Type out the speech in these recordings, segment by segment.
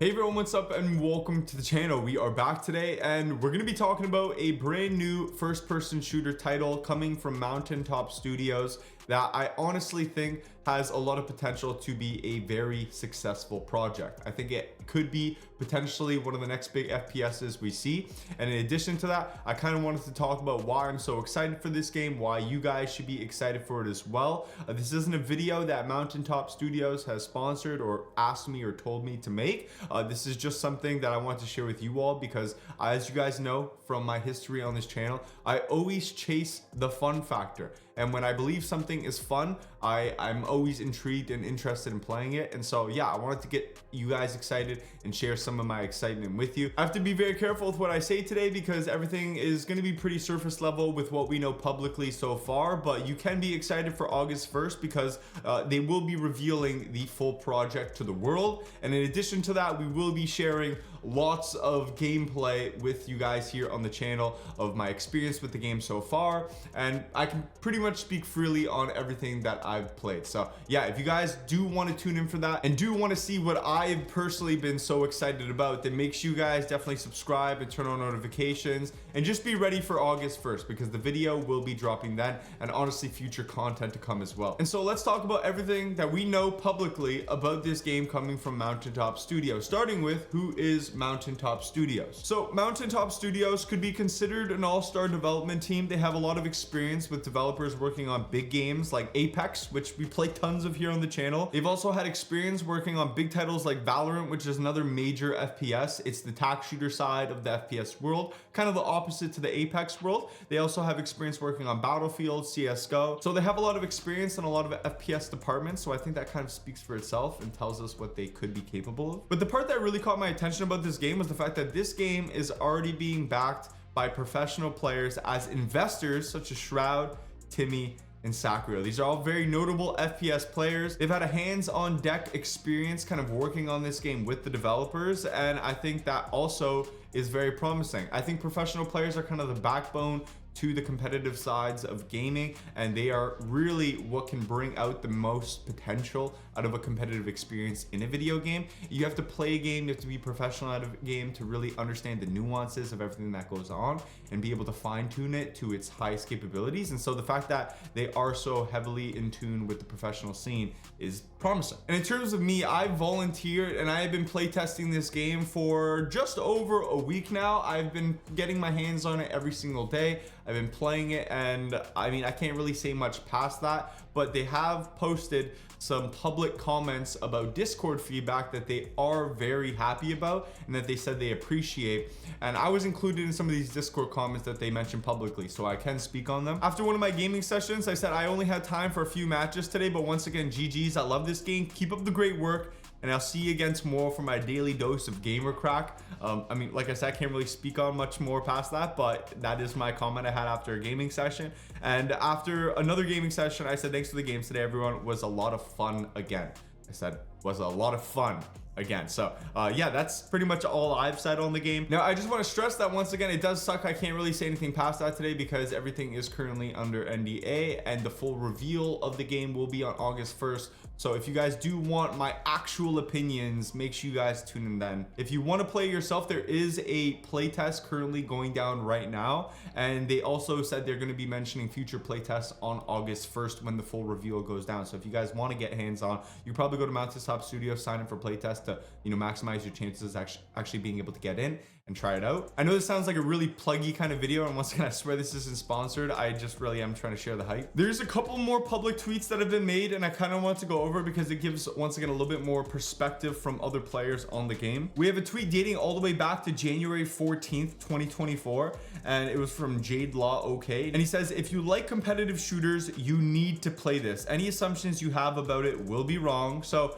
Hey everyone, what's up and welcome to the channel. We are back today and we're going to be talking about a brand new first-person shooter title coming from Mountaintop Studios that I honestly think has a lot of potential to be a very successful project. I think it could be potentially one of the next big FPSs we see. And in addition to that, I kind of wanted to talk about why I'm so excited for this game, why you guys should be excited for it as well. This isn't a video that Mountaintop Studios has sponsored or asked me or told me to make. This is just something that I want to share with you all because as you guys know from my history on this channel, I always chase the fun factor. And when I believe something is fun, I'm always intrigued and interested in playing it. And so yeah, I wanted to get you guys excited and share some of my excitement with you. I have to be very careful with what I say today because everything is going to be pretty surface level with what we know publicly so far, but you can be excited for August 1st because they will be revealing the full project to the world. And in addition to that, we will be sharing lots of gameplay with you guys here on the channel of my experience with the game so far, and I can pretty much speak freely on everything that I've played. So yeah, if you guys do want to tune in for that and do want to see what I've personally been so excited about, then make sure you guys definitely subscribe and turn on notifications and just be ready for August 1st because the video will be dropping then, and honestly future content to come as well. And so let's talk about everything that we know publicly about this game coming from Mountaintop Studios, starting with who is Mountaintop Studios. So Mountaintop Studios could be considered an all-star development team. They have a lot of experience with developers working on big games like Apex, which we play tons of here on the channel. They've also had experience working on big titles like Valorant, which is another major FPS. It's the tac shooter side of the FPS world, kind of the opposite to the Apex world. They also have experience working on Battlefield, CSGO. So they have a lot of experience in a lot of FPS departments. So I think that kind of speaks for itself and tells us what they could be capable of. But the part that really caught my attention about this game was the fact that this game is already being backed by professional players as investors such as Shroud, Timmy, and Sakura. These are all very notable FPS players. They've had a hands-on deck experience kind of working on this game with the developers, and I think that also is very promising. I think professional players are kind of the backbone to the competitive sides of gaming, and they are really what can bring out the most potential out of a competitive experience in a video game. You have to play a game, you have to be professional at a game to really understand the nuances of everything that goes on and be able to fine-tune it to its highest capabilities. And so the fact that they are so heavily in tune with the professional scene is promising. And in terms of me, I volunteered and I have been playtesting this game for just over a week now. I've been getting my hands on it every single day. I've been playing it, and I mean, I can't really say much past that, but they have posted some public comments about Discord feedback that they are very happy about and that they said they appreciate. And I was included in some of these Discord comments that they mentioned publicly, so I can speak on them. After one of my gaming sessions, I said I only had time for a few matches today, but once again, GG's. I love this game. Keep up the great work, and I'll see you again tomorrow for my daily dose of gamer crack. I mean, like I said, I can't really speak on much more past that, but that is my comment I had after a gaming session. And after another gaming session, I said, thanks for the games today, everyone. It was a lot of fun again. I said, was a lot of fun again. So yeah, that's pretty much all I've said on the game. Now, I just want to stress that once again, it does suck. I can't really say anything past that today because everything is currently under NDA, and the full reveal of the game will be on August 1st. So if you guys do want my actual opinions, make sure you guys tune in then. If you want to play yourself, there is a playtest currently going down right now, and they also said they're going to be mentioning future playtests on August 1st when the full reveal goes down. So if you guys want to get hands on, you probably go to Mountaintop Studios, sign up for playtest to, you know, maximize your chances of actually being able to get in and try it out. I know this sounds like a really pluggy kind of video, and once again, I swear this isn't sponsored. I just really am trying to share the hype. There's a couple more public tweets that have been made, and I kind of want to go over because it gives, once again, a little bit more perspective from other players on the game. We have a tweet dating all the way back to January 14th, 2024, and it was from Jade Law, okay. And he says, if you like competitive shooters, you need to play this. Any assumptions you have about it will be wrong. So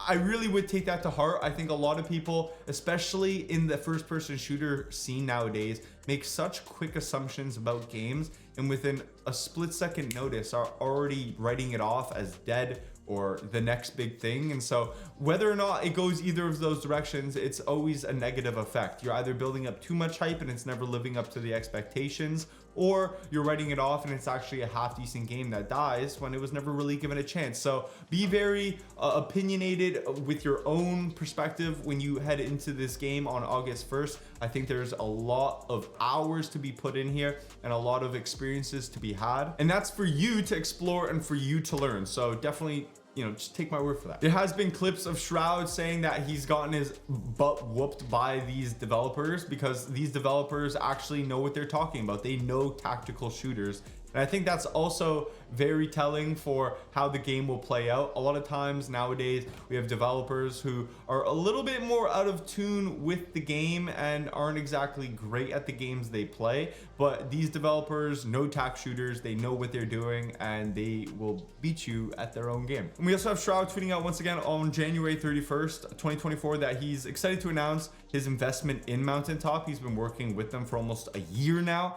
I really would take that to heart. I think a lot of people, especially in the first-person shooter scene nowadays, make such quick assumptions about games, and within a split-second notice are already writing it off as dead or the next big thing. And so whether or not it goes either of those directions, it's always a negative effect. You're either building up too much hype and it's never living up to the expectations, or you're writing it off and it's actually a half decent game that dies when it was never really given a chance. So be very opinionated with your own perspective when you head into this game on August 1st. I think there's a lot of hours to be put in here and a lot of experiences to be had, and that's for you to explore and for you to learn. So definitely, you know, just take my word for that. There has been clips of Shroud saying that he's gotten his butt whooped by these developers because these developers actually know what they're talking about. They know tactical shooters. And I think that's also very telling for how the game will play out. A lot of times nowadays we have developers who are a little bit more out of tune with the game and aren't exactly great at the games they play, but these developers know tac shooters, they know what they're doing, and they will beat you at their own game. And we also have Shroud tweeting out once again on January 31st, 2024 that he's excited to announce his investment in Mountaintop. He's been working with them for almost a year now,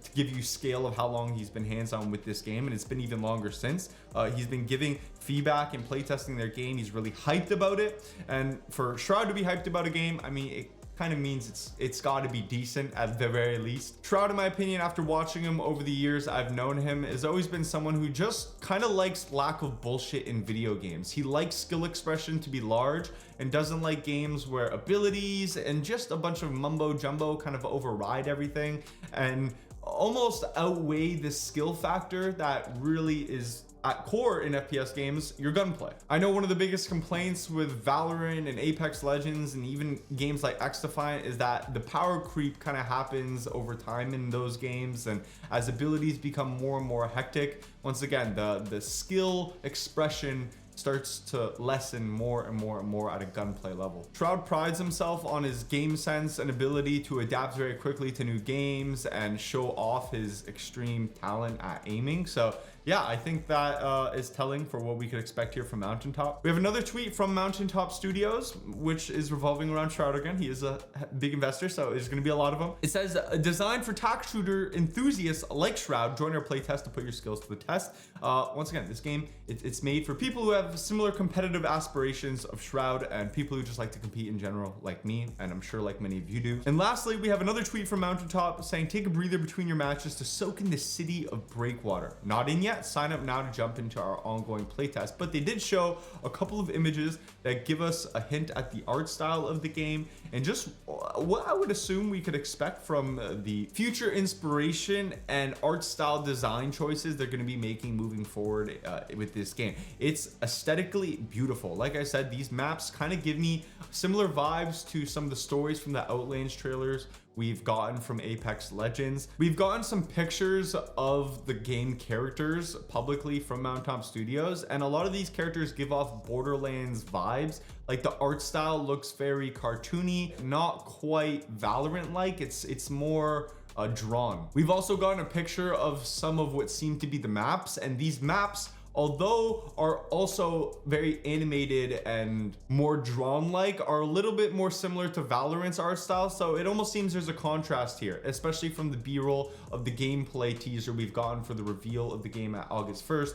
to give you scale of how long he's been hands-on with this game, and it's been even longer since. He's been giving feedback and playtesting their game. He's really hyped about it, and for Shroud to be hyped about a game, I mean, it kind of means it's got to be decent at the very least. Shroud, in my opinion, after watching him over the years I've known him, has always been someone who just kind of likes lack of bullshit in video games. He likes skill expression to be large and doesn't like games where abilities and just a bunch of mumbo jumbo kind of override everything and almost outweigh the skill factor that really is at core in FPS games, your gunplay. I know one of the biggest complaints with Valorant and Apex Legends and even games like XDefiant is that the power creep kind of happens over time in those games, and as abilities become more and more hectic, once again, the skill expression starts to lessen more and more and more at a gunplay level. Shroud prides himself on his game sense and ability to adapt very quickly to new games and show off his extreme talent at aiming. So yeah, I think that is telling for what we could expect here from Mountaintop. We have another tweet from Mountaintop Studios, which is revolving around Shroud again. He is a big investor, so there's going to be a lot of them. It says, designed for tac shooter enthusiasts like Shroud, join our playtest to put your skills to the test. Once again, this game, it's made for people who have similar competitive aspirations of Shroud and people who just like to compete in general, like me, and I'm sure like many of you do. And lastly, we have another tweet from Mountaintop saying, take a breather between your matches to soak in the city of Breakwater. Not in yet. Sign up now to jump into our ongoing playtest, but they did show a couple of images that give us a hint at the art style of the game and just what I would assume we could expect from the future inspiration and art style design choices they're going to be making moving forward with this game. It's aesthetically beautiful. Like I said, these maps kind of give me similar vibes to some of the stories from the Outlands trailers we've gotten from Apex Legends. We've gotten some pictures of the game characters publicly from Mountaintop Studios, and a lot of these characters give off Borderlands vibes. Like the art style looks very cartoony, not quite Valorant-like. It's more drawn. We've also gotten a picture of some of what seem to be the maps, and these maps, although are also very animated and more drawn-like, are a little bit more similar to Valorant's art style. So it almost seems there's a contrast here, especially from the B-roll of the gameplay teaser we've gotten for the reveal of the game at August 1st.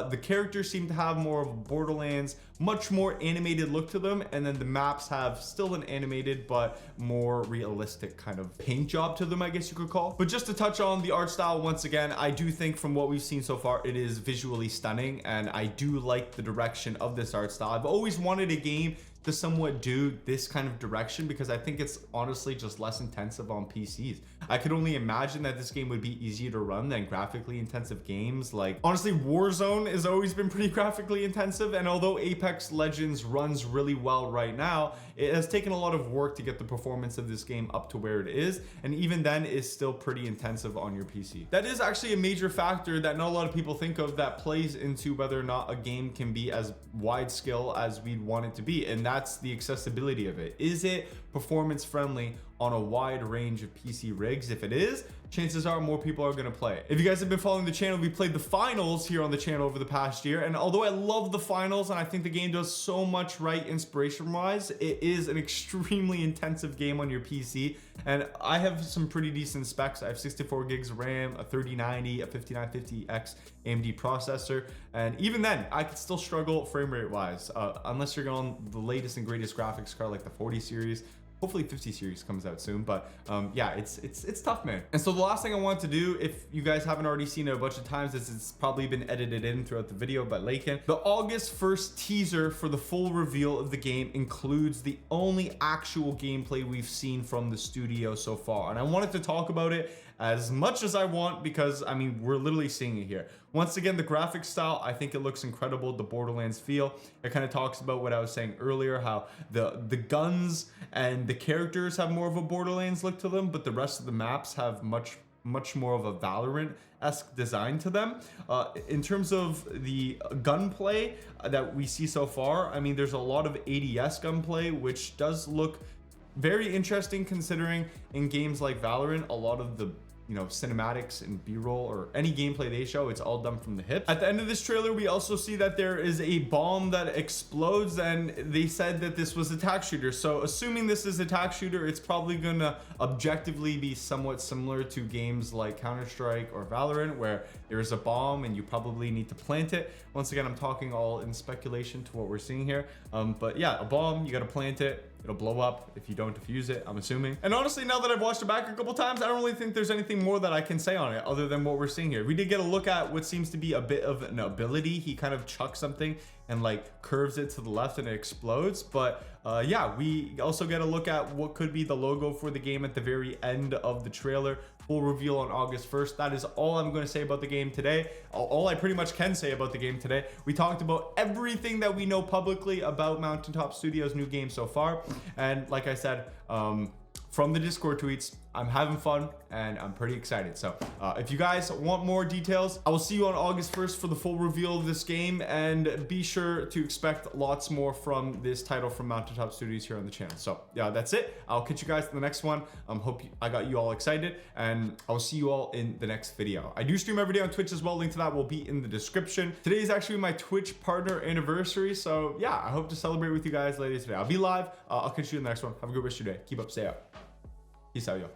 The characters seem to have more of a Borderlands, much more animated look to them, and then the maps have still an animated but more realistic kind of paint job to them, I guess you could call. But just to touch on the art style once again, I do think from what we've seen so far, it is visually stunning, and I do like the direction of this art style. I've always wanted a game to somewhat do this kind of direction because I think it's honestly just less intensive on PCs. I could only imagine that this game would be easier to run than graphically intensive games. Like honestly, Warzone has always been pretty graphically intensive, and although Apex Legends runs really well right now, it has taken a lot of work to get the performance of this game up to where it is, and even then is still pretty intensive on your PC. That is actually a major factor that not a lot of people think of that plays into whether or not a game can be as wide scale as we'd want it to be, and that's the accessibility of it. Is it performance friendly on a wide range of PC rigs? If it is, chances are more people are going to play it. If you guys have been following the channel, we played the finals here on the channel over the past year, and although I love the finals and I think the game does so much right inspiration wise, it is an extremely intensive game on your PC, and I have some pretty decent specs. I have 64 gigs of RAM, a 3090, a 5950X AMD processor, and even then I could still struggle frame rate wise unless you're going the latest and greatest graphics card like the 40 series. hopefully 50 series comes out soon. But yeah, it's tough, man. And so the last thing I want to do, if you guys haven't already seen it a bunch of times, is it's probably been edited in throughout the video by Lakin. The August 1st teaser for the full reveal of the game includes the only actual gameplay we've seen from the studio so far, and I wanted to talk about it as much as I want because I mean we're literally seeing it here. Once again, the graphic style, I think it looks incredible. The Borderlands feel, it kind of talks about what I was saying earlier, how the guns and the characters have more of a Borderlands look to them, but the rest of the maps have much more of a Valorant-esque design to them. In terms of the gunplay that we see so far, I mean there's a lot of ADS gunplay, which does look very interesting considering in games like Valorant, a lot of the cinematics and b-roll or any gameplay they show, it's all done from the hip. At the end of this trailer, we also see that there is a bomb that explodes, and they said that this was a tack shooter. So assuming this is a tack shooter, it's probably gonna objectively be somewhat similar to games like Counter-Strike or Valorant, where there's a bomb and you probably need to plant it. Once again, I'm talking all in speculation to what we're seeing here, but yeah, a bomb, you got to plant it. It'll blow up if you don't defuse it, I'm assuming. And honestly, now that I've watched it back a couple times, I don't really think there's anything more that I can say on it other than what we're seeing here. We did get a look at what seems to be a bit of an ability. He kind of chucks something and like curves it to the left and it explodes. But yeah, we also get a look at what could be the logo for the game at the very end of the trailer. Full reveal on August 1st. That is all I'm going to say about the game today. All I pretty much can say about the game today. We talked about everything that we know publicly about Mountaintop Studios' new game so far. And like I said, from the Discord tweets, I'm having fun and I'm pretty excited. So if you guys want more details, I will see you on August 1st for the full reveal of this game, and be sure to expect lots more from this title from Mountaintop Studios here on the channel. So yeah, that's it. I'll catch you guys in the next one. Hope I got you all excited, and I will see you all in the next video. I do stream every day on Twitch as well. Link to that will be in the description. Today is actually my Twitch partner anniversary. So yeah, I hope to celebrate with you guys later today. I'll be live. I'll catch you in the next one. Have a good rest of your day. Keep up, stay out. Peace out, y'all.